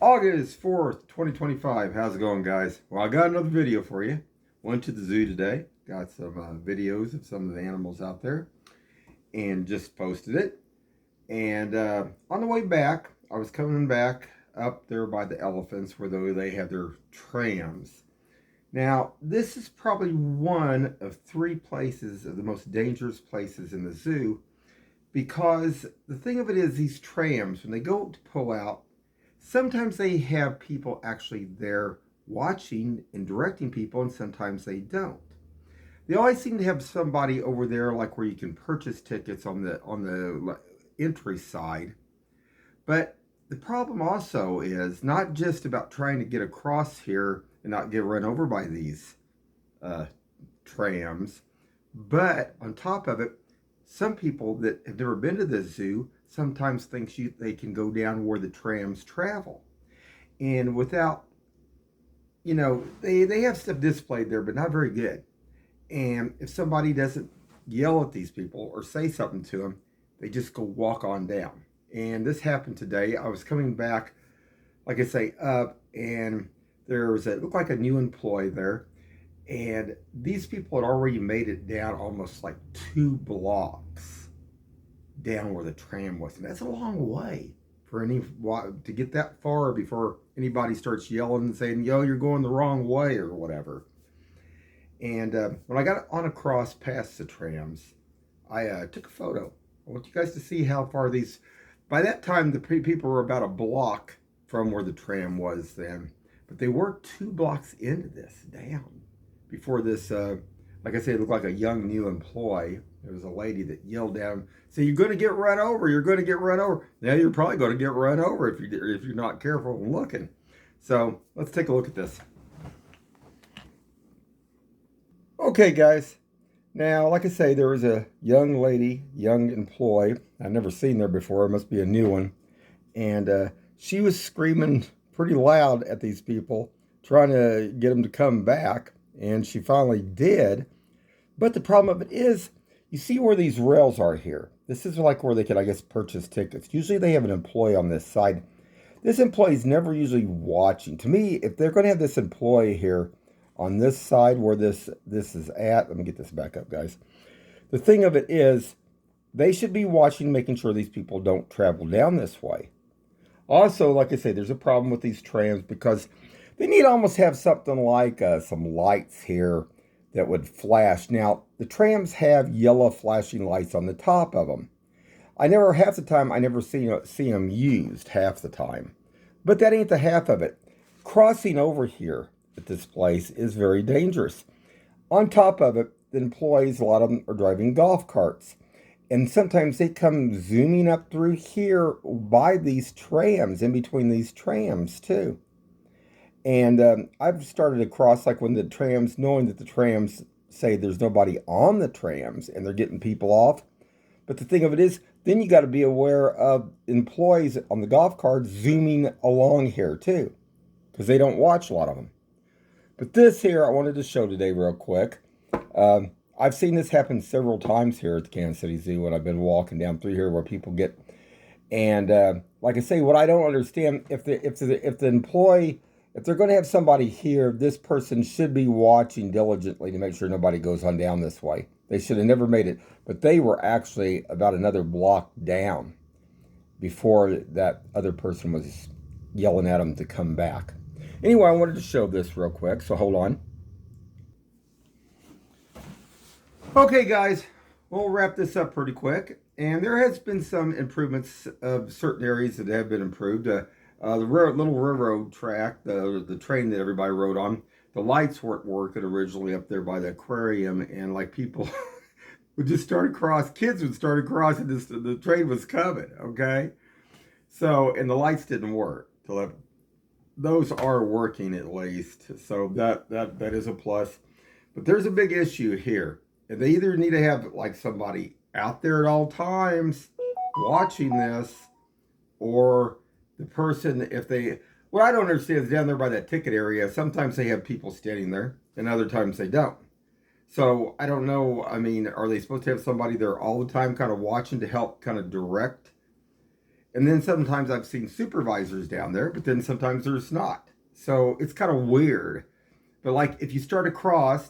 August 4th, 2025. How's it going, guys? Well, I got another video for you. Went to the zoo today. Got some videos of some of the animals out there and just posted it. And on the way back, I was coming back up there by the elephants where they have their trams. Now, this is probably one of three places of the most dangerous places in the zoo because the thing of it is these trams, when they go to pull out, sometimes they have people actually there watching and directing people, and sometimes they don't. They always seem to have somebody over there, like where you can purchase tickets on the entry side. But the problem also is not just about trying to get across here and not get run over by these uh, trams, but on top of it, some people that have never been to the zoo sometimes think they can go down where the trams travel. And without, they have stuff displayed there, but not very good. And if somebody doesn't yell at these people or say something to them, they just go walk on down. And this happened today. I was coming back, like I say, up, and there was it looked like a new employee there. And these people had already made it down almost like 2 blocks down where the tram was. And that's a long way for to get that far before anybody starts yelling and saying, yo, you're going the wrong way or whatever. And when I got on across past the trams, I took a photo. I want you guys to see how far these, by that time, the people were about a block from where the tram was then. But they were 2 blocks into this down before this, like I said, it looked like a young new employee. There was a lady that yelled down, "So you're going to get run over. You're going to get run over." Now you're probably going to get run over if you're not careful and looking. So let's take a look at this. Okay, guys. Now, like I say, there was a young lady, young employee. I've never seen her before. It must be a new one. And she was screaming pretty loud at these people, trying to get them to come back. And she finally did. But the problem of it is, you see where these rails are here. This is like where they could, I guess, purchase tickets. Usually they have an employee on this side. This employee is never usually watching. To me, if they're going to have this employee here on this side where this is at, let me get this back up, guys. The thing of it is, they should be watching, making sure these people don't travel down this way. Also, like I say, there's a problem with these trams because they need to almost have something like some lights here that would flash. Now, the trams have yellow flashing lights on the top of them. Half the time, I never see them used half the time. But that ain't the half of it. Crossing over here at this place is very dangerous. On top of it, the employees, a lot of them are driving golf carts. And sometimes they come zooming up through here by these trams, in between these trams too. And I've started to cross, like when the trams, knowing that the trams say there's nobody on the trams and they're getting people off. But the thing of it is, then you got to be aware of employees on the golf carts zooming along here too, because they don't watch a lot of them. But this here, I wanted to show today real quick. I've seen this happen several times here at the Kansas City Zoo when I've been walking down through here where people get, and like I say, what I don't understand, if the employee, if they're going to have somebody here, this person should be watching diligently to make sure nobody goes on down this way. They should have never made it, but they were actually about another block down before that other person was yelling at them to come back. Anyway, I wanted to show this real quick, so hold on. Okay, guys, we'll wrap this up pretty quick. And there has been some improvements of certain areas that have been improved. The little railroad track, the train that everybody rode on, the lights weren't working originally up there by the aquarium, and like people would just start across, kids would start crossing this, the train was coming, okay? So, and the lights didn't work. Those are working at least, so that is a plus. But there's a big issue here. They either need to have like somebody out there at all times watching this, or the person, what I don't understand is down there by that ticket area, sometimes they have people standing there and other times they don't. So I don't know, I mean, are they supposed to have somebody there all the time kind of watching to help kind of direct? And then sometimes I've seen supervisors down there, but then sometimes there's not. So it's kind of weird. But like if you start across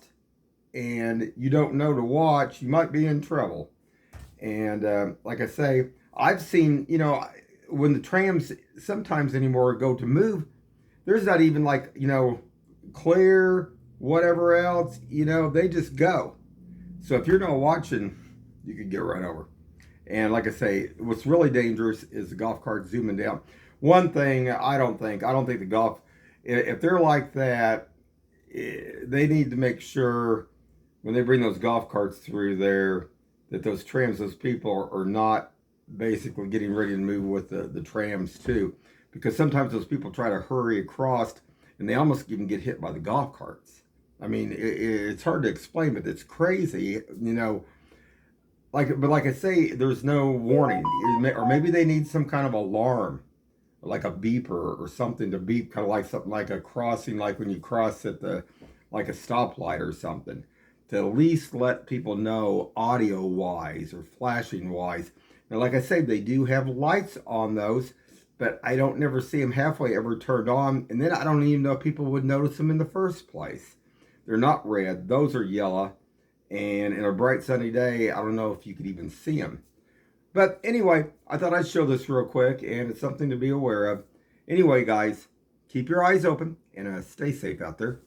and you don't know to watch, you might be in trouble. And like I say, I've seen, when the trams sometimes anymore go to move, there's not even like, clear, whatever else, they just go. So if you're not watching, you could get run over. And like I say, what's really dangerous is the golf cart zooming down. One thing I don't think the golf, if they're like that, they need to make sure when they bring those golf carts through there that those trams, those people are not basically getting ready to move with the trams too. Because sometimes those people try to hurry across and they almost even get hit by the golf carts. I mean, it's hard to explain, but it's crazy, but like I say, there's no warning, or maybe they need some kind of alarm, like a beeper or something to beep, kind of like something like a crossing, like when you cross at like a stoplight or something, to at least let people know audio wise or flashing wise. Now, like I say, they do have lights on those, but I don't never see them halfway ever turned on, and then I don't even know if people would notice them in the first place. They're not red; those are yellow. And in a bright sunny day, I don't know if you could even see them. But anyway, I thought I'd show this real quick, and it's something to be aware of. Anyway, guys, keep your eyes open and stay safe out there.